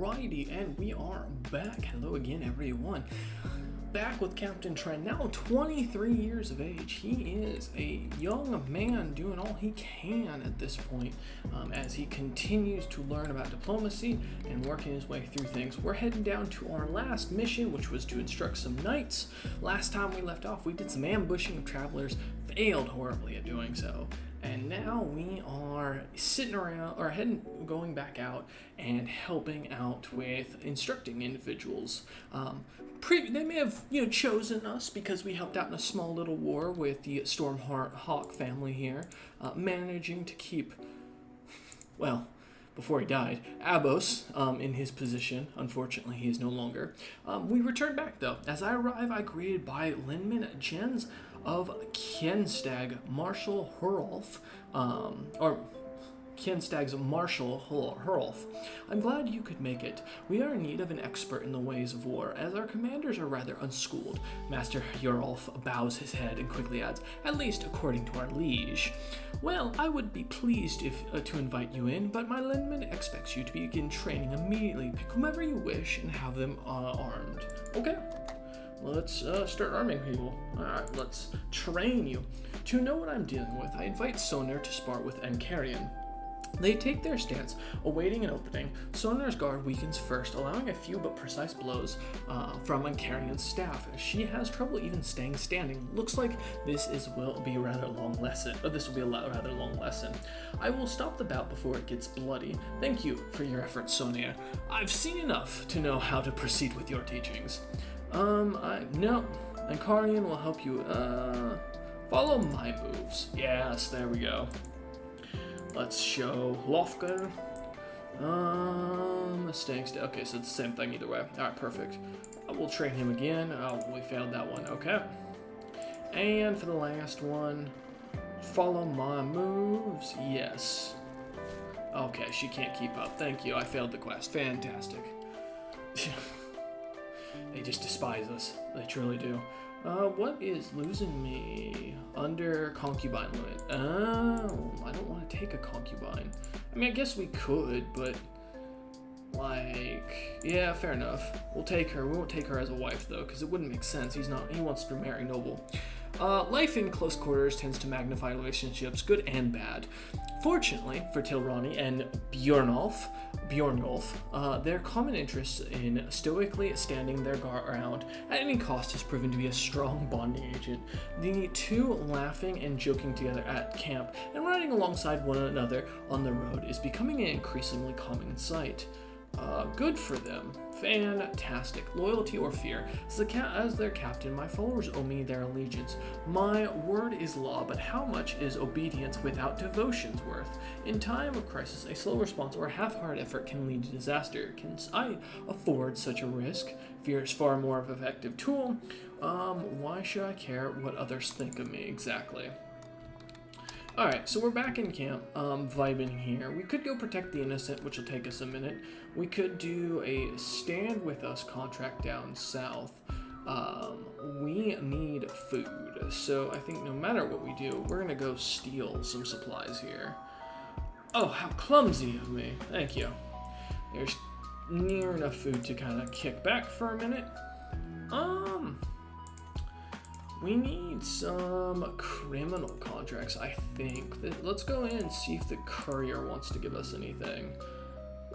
Alrighty, and we are back. Hello again, everyone. Back with Captain Tren, now 23 years of age. He is a young man doing all he can at this point as he continues to learn about diplomacy and working his way through things. We're heading down to our last mission, which was to instruct some knights. Last time we left off, we did some ambushing of travelers, failed horribly at doing so. And now we are sitting around, or going back out and helping out with instructing individuals. They may have, chosen us because we helped out in a small little war with the Stormhawk family here, managing to keep, before he died, Abos in his position. Unfortunately, he is no longer. We returned back, though. As I arrive, I greeted by Linman Jens of Kienstag Marshal Hurolf, or Kienstag's Marshal Hurolf. I'm glad you could make it. We are in need of an expert in the ways of war, as our commanders are rather unschooled. Master Hurolf bows his head and quickly adds, at least according to our liege. Well, I would be pleased to invite you in, but my Linman expects you to begin training immediately. Pick whomever you wish and have them armed. Okay. Let's start arming people. Alright, let's train you. To know what I'm dealing with, I invite Sonar to spar with Ankarian. They take their stance, awaiting an opening. Sonar's guard weakens first, allowing a few but precise blows from Ankarian's staff. She has trouble even staying standing. Looks like this will be a rather long lesson. I will stop the bout before it gets bloody. Thank you for your efforts, Sonia. I've seen enough to know how to proceed with your teachings. No. Ankarian will help you, follow my moves. Yes, there we go. Let's show Lofgar. Okay, so it's the same thing either way. Alright, perfect. We'll train him again. Oh, we failed that one. Okay. And for the last one, follow my moves. Yes. Okay, she can't keep up. Thank you. I failed the quest. Fantastic. They just despise us. They truly do. What is losing me? Under concubine limit. Oh, I don't want to take a concubine. I mean, I guess we could, but yeah, fair enough. We'll take her. We won't take her as a wife though, because it wouldn't make sense. He wants to marry noble. Life in close quarters tends to magnify relationships, good and bad. Fortunately for Tilrani and Bjornolf, their common interest in stoically standing their ground at any cost has proven to be a strong bonding agent. The two laughing and joking together at camp and riding alongside one another on the road is becoming an increasingly common sight. Good for them. Fantastic. Loyalty or fear. As their captain, my followers owe me their allegiance. My word is law, but how much is obedience without devotion's worth? In time of crisis, a slow response or a half-hearted effort can lead to disaster. Can I afford such a risk? Fear is far more of an effective tool. Why should I care what others think of me exactly? Alright, so we're back in camp, vibing here. We could go protect the innocent, which will take us a minute. We could do a stand with us contract down south. We need food, so I think no matter what we do, we're gonna go steal some supplies here. Oh, how clumsy of me. Thank you. There's near enough food to kind of kick back for a minute. We need some criminal contracts, I think. Let's go in and see if the courier wants to give us anything.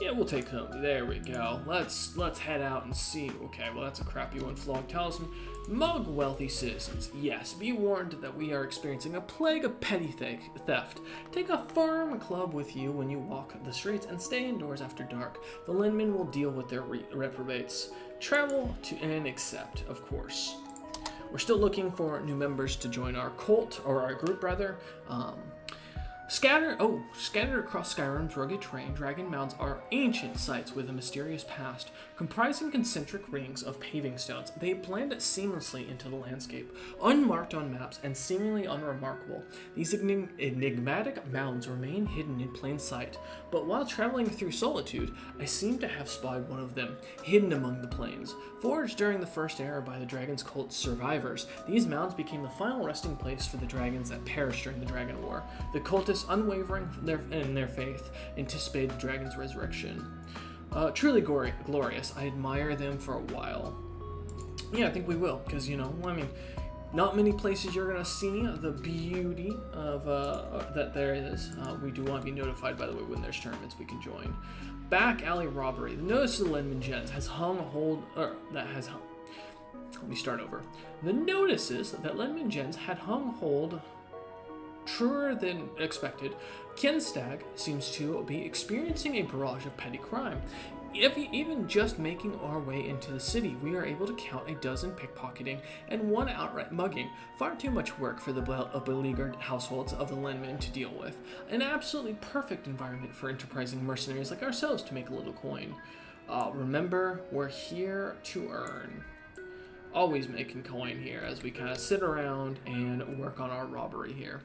Yeah, we'll take them. There we go. Let's head out and see. Okay, well, that's a crappy one. Flog talisman. Mug wealthy citizens. Yes, be warned that we are experiencing a plague of petty theft. Take a firm club with you when you walk the streets and stay indoors after dark. The Linmen will deal with their reprobates. Travel to and accept, of course. We're still looking for new members to join our cult, or our group rather. Scattered across Skyrim's rugged terrain, dragon mounds are ancient sites with a mysterious past. Comprising concentric rings of paving stones, they blend seamlessly into the landscape, unmarked on maps and seemingly unremarkable. These enigmatic mounds remain hidden in plain sight, but while traveling through solitude, I seem to have spied one of them, hidden among the plains. Forged during the First Era by the Dragon's Cult's survivors, these mounds became the final resting place for the dragons that perished during the Dragon War. The cultists, unwavering in their faith, anticipated the dragon's resurrection. Truly glorious. I admire them for a while. Yeah, I think we will, because, I mean, not many places you're going to see the beauty of that there is. We do want to be notified, by the way, when there's tournaments we can join. Back alley robbery. The notice of the Lenman Gens has let me start over. The notices that Lenman Gens had hung hold truer than expected. Kenstag seems to be experiencing a barrage of petty crime. Even just making our way into the city, we are able to count a dozen pickpocketing and one outright mugging. Far too much work for the beleaguered households of the Lenmen to deal with. An absolutely perfect environment for enterprising mercenaries like ourselves to make a little coin. Remember, we're here to earn. Always making coin here as we kind of sit around and work on our robbery here.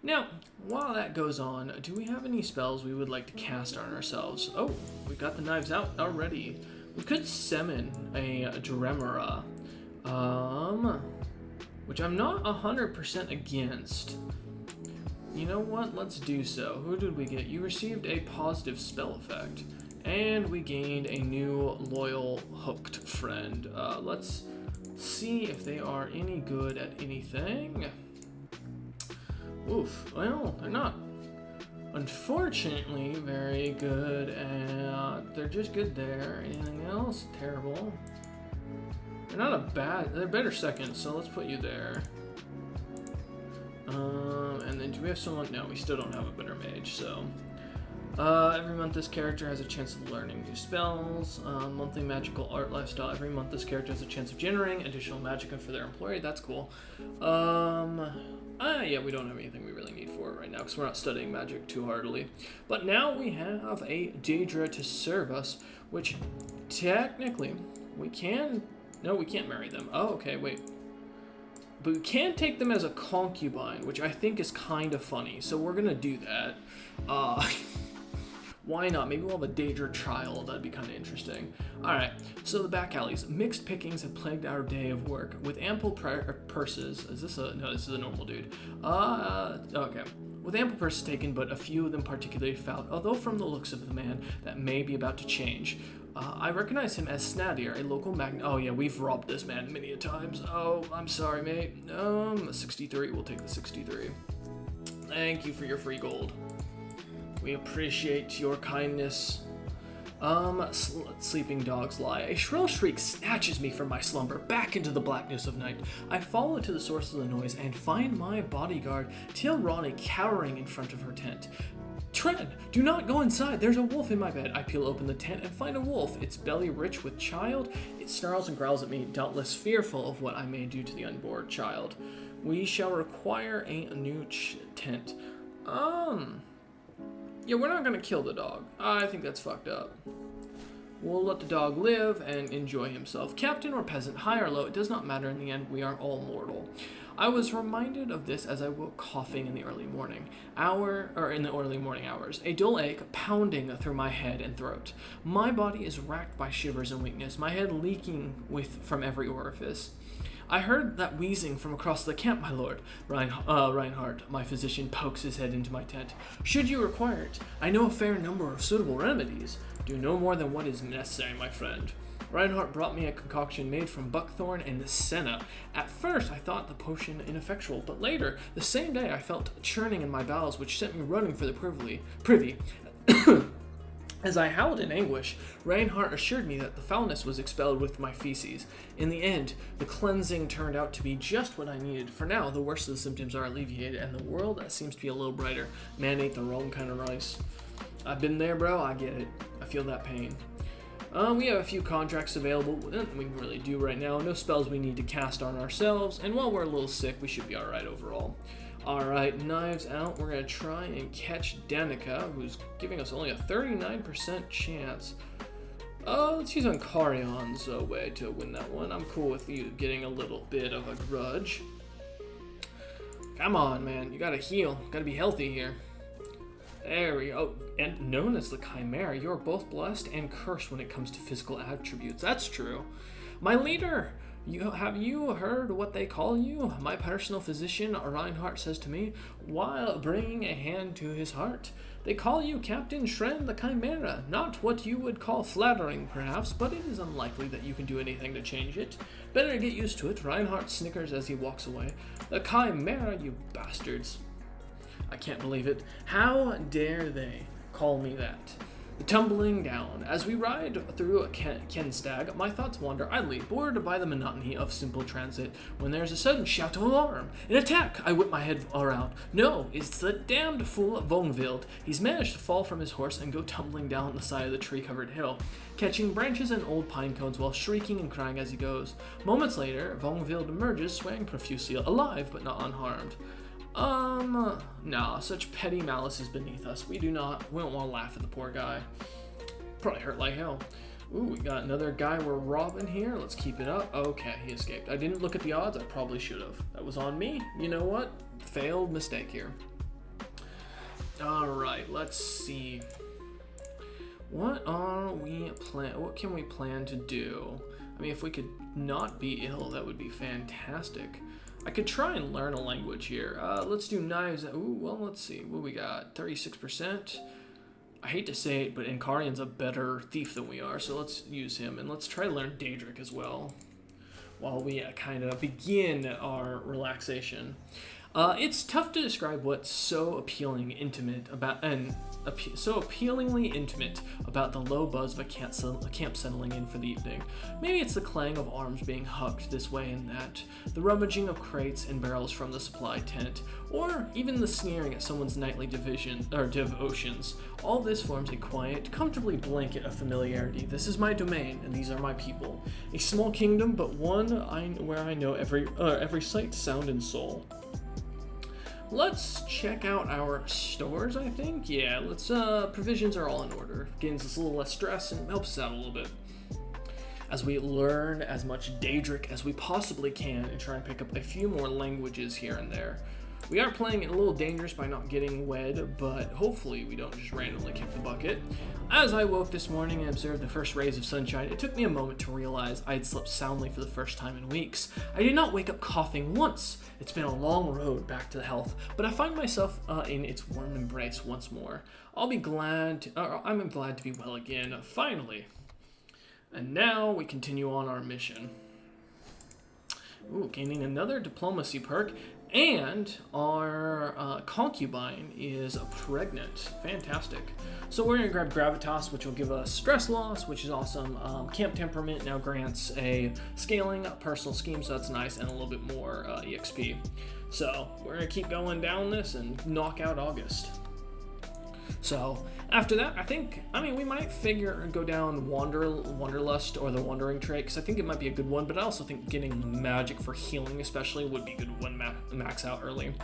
Now, while that goes on, do we have any spells we would like to cast on ourselves? Oh, we got the knives out already. We could summon a Dremora, which I'm not 100% against. You know what? Let's do so. Who did we get? You received a positive spell effect, and we gained a new loyal hooked friend. Let's see if they are any good at anything. Oof, well, they're not, unfortunately, very good at, they're just good there. Anything else? Terrible. They're not a bad, they're better second, so let's put you there. And then do we have someone? No, we still don't have a better mage, so. Every month this character has a chance of learning new spells. Monthly magical art lifestyle. Every month this character has a chance of generating additional magicka for their employer. That's cool. Yeah, we don't have anything we really need for it right now because we're not studying magic too heartily. But now we have a Daedra to serve us, which technically we can... No, we can't marry them. Oh, okay, wait. But we can take them as a concubine, which I think is kind of funny. So we're going to do that. Why not? Maybe we'll have a Daedra child. That'd be kind of interesting. Alright, so the back alleys. Mixed pickings have plagued our day of work. With ample purses... Is this a... No, this is a normal dude. Okay. With ample purses taken, but a few of them particularly foul. Although from the looks of the man, that may be about to change. I recognize him as Snadier, a local magnet. Oh yeah, we've robbed this man many a times. Oh, I'm sorry, mate. 63. We'll take the 63. Thank you for your free gold. We appreciate your kindness. Sleeping dogs lie. A shrill shriek snatches me from my slumber back into the blackness of night. I follow to the source of the noise and find my bodyguard, Tilrani, cowering in front of her tent. Tren, do not go inside. There's a wolf in my bed. I peel open the tent and find a wolf, its belly rich with child. It snarls and growls at me, doubtless fearful of what I may do to the unborn child. We shall require a new tent. Yeah, we're not gonna kill the dog. I think that's fucked up. We'll let the dog live and enjoy himself. Captain or peasant, high or low, it does not matter in the end. We are all mortal. I was reminded of this as I woke coughing in the early morning hours. A dull ache pounding through my head and throat. My body is racked by shivers and weakness, my head leaking from every orifice. I heard that wheezing from across the camp, my lord. Reinhardt, my physician, pokes his head into my tent. Should you require it, I know a fair number of suitable remedies. Do no more than what is necessary, my friend. Reinhardt brought me a concoction made from buckthorn and senna. At first, I thought the potion ineffectual, but later, the same day, I felt churning in my bowels, which sent me running for the privy. As I howled in anguish, Reinhardt assured me that the foulness was expelled with my feces. In the end, the cleansing turned out to be just what I needed. For now, the worst of the symptoms are alleviated, and the world seems to be a little brighter. Man ate the wrong kind of rice. I've been there, bro. I get it. I feel that pain. We have a few contracts available. Nothing we can really do right now. No spells we need to cast on ourselves. And while we're a little sick, we should be alright overall. Alright, knives out. We're going to try and catch Danica, who's giving us only a 39% chance. Let's use Ancarion's way to win that one. I'm cool with you getting a little bit of a grudge. Come on, man. You gotta heal. Gotta be healthy here. There we go. And known as the Chimera, you're both blessed and cursed when it comes to physical attributes. That's true. My leader, Have you heard what they call you? My personal physician, Reinhardt, says to me, while bringing a hand to his heart. They call you Captain Tren the Chimera. Not what you would call flattering, perhaps, but it is unlikely that you can do anything to change it. Better get used to it. Reinhardt snickers as he walks away. The Chimera, you bastards. I can't believe it. How dare they call me that? Tumbling down. As we ride through a Kenstag, my thoughts wander idly, bored by the monotony of simple transit, when there's a sudden shout of alarm. An attack! I whip my head around. No, it's the damned fool Vongvild. He's managed to fall from his horse and go tumbling down the side of the tree-covered hill, catching branches and old pine cones while shrieking and crying as he goes. Moments later, Vongvild emerges, swaying profusely, alive but not unharmed. Nah, such petty malice is beneath us. We don't want to laugh at the poor guy. Probably hurt like hell. Ooh, we got another guy we're robbing here. Let's keep it up. Okay, he escaped. I didn't look at the odds. I probably should have. That was on me. You know what? Failed mistake here. Alright, let's see. What can we plan to do? I mean, if we could not be ill, that would be fantastic. I could try and learn a language here. Let's do knives. Ooh, well, let's see. What we got? 36%. I hate to say it, but Inkarian's a better thief than we are, so let's use him. And let's try to learn Daedric as well, while we kind of begin our relaxation. It's tough to describe what's so appealingly intimate about the low buzz of a camp settling in for the evening. Maybe it's the clang of arms being hugged this way and that, the rummaging of crates and barrels from the supply tent, or even the sneering at someone's nightly devotions. All this forms a quiet, comfortably blanket of familiarity. This is my domain, and these are my people. A small kingdom, but one where I know every sight, sound, and soul. Let's check out our stores, I think. Yeah, provisions are all in order. Gains us a little less stress and helps us out a little bit. As we learn as much Daedric as we possibly can and try and pick up a few more languages here and there. We are playing it a little dangerous by not getting wed, but hopefully we don't just randomly kick the bucket. As I woke this morning and observed the first rays of sunshine, it took me a moment to realize I had slept soundly for the first time in weeks. I did not wake up coughing once. It's been a long road back to health, but I find myself in its warm embrace once more. I'm glad to be well again, finally. And now we continue on our mission. Ooh, gaining another diplomacy perk. And our concubine is pregnant. Fantastic. So we're going to grab Gravitas, which will give us stress loss, which is awesome. Camp Temperament now grants a scaling personal scheme, so that's nice, and a little bit more EXP. So we're going to keep going down this and knock out August. So after that, we might go down Wanderlust or the Wandering trait, because I think it might be a good one, but I also think getting magic for healing especially would be good when max out early.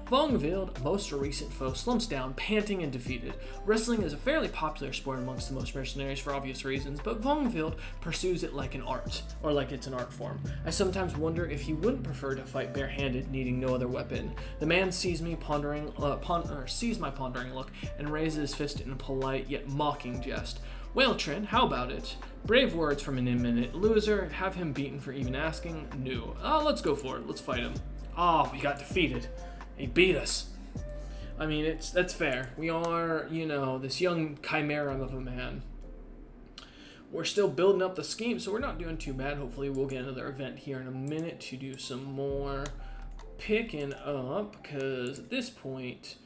Vongvild, most recent foe, slumps down, panting and defeated. Wrestling is a fairly popular sport amongst the most mercenaries for obvious reasons, but Vongvild pursues it like an art, or like it's an art form. I sometimes wonder if he wouldn't prefer to fight barehanded, needing no other weapon. The man sees my pondering look and raises his fist in a polite yet mocking jest. Well, Tren, how about it? Brave words from an imminent loser. Have him beaten for even asking? No. Let's go for it. Let's fight him. We got defeated. He beat us. I mean, that's fair. We are, this young chimera of a man. We're still building up the scheme, so we're not doing too bad. Hopefully we'll get another event here in a minute to do some more picking up, because at this point,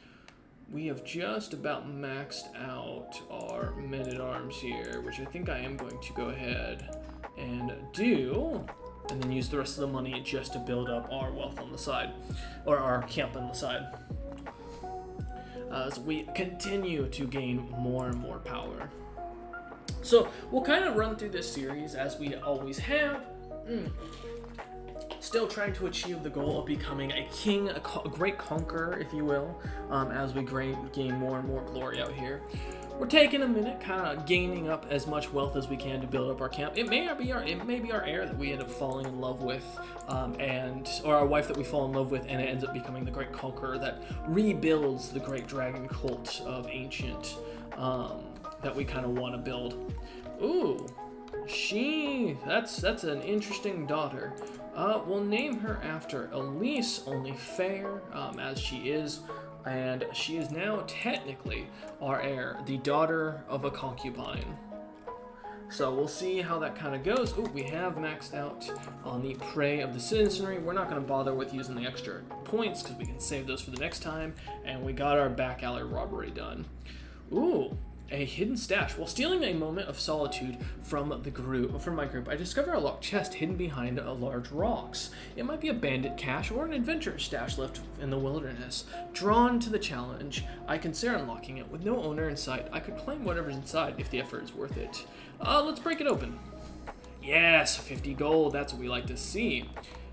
we have just about maxed out our men-at-arms here, which I think I am going to go ahead and do, and then use the rest of the money just to build up our wealth on the side, or our camp on the side. As we continue to gain more and more power. So we'll kind of run through this series as we always have. Still trying to achieve the goal of becoming a king, a great conqueror, if you will, as we gain more and more glory out here. We're taking a minute, kind of gaining up as much wealth as we can to build up our camp. It may be our heir that we end up falling in love with, or our wife that we fall in love with, and it ends up becoming the great conqueror that rebuilds the great dragon cult of ancient that we kind of want to build. Ooh. She That's an interesting daughter. We'll name her after Elise, only fair, as she is, and she is now technically our heir, the daughter of a concubine. So we'll see how that kind of goes. Oh, we have maxed out on the Prey of the Citizenry. We're not going to bother with using the extra points because we can save those for the next time. And we got our back alley robbery done. Ooh, a hidden stash. While stealing a moment of solitude from my group, I discover a locked chest hidden behind large rocks. It might be a bandit cache or an adventurer's stash left in the wilderness. Drawn to the challenge, I consider unlocking it. With no owner in sight, I could claim whatever's inside if the effort is worth it. Let's break it open. Yes, 50 gold. That's what we like to see.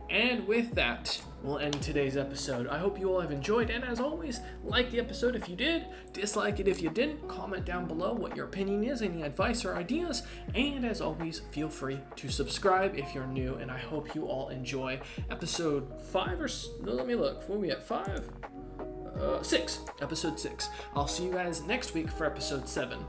And with that, we'll end today's episode. I hope you all have enjoyed, and as always, like the episode if you did, dislike it if you didn't, comment down below what your opinion is, any advice or ideas, and as always, feel free to subscribe if you're new, and I hope you all enjoy episode 5 or, no, let me look, what are we at, 5? 6, episode 6. I'll see you guys next week for episode 7.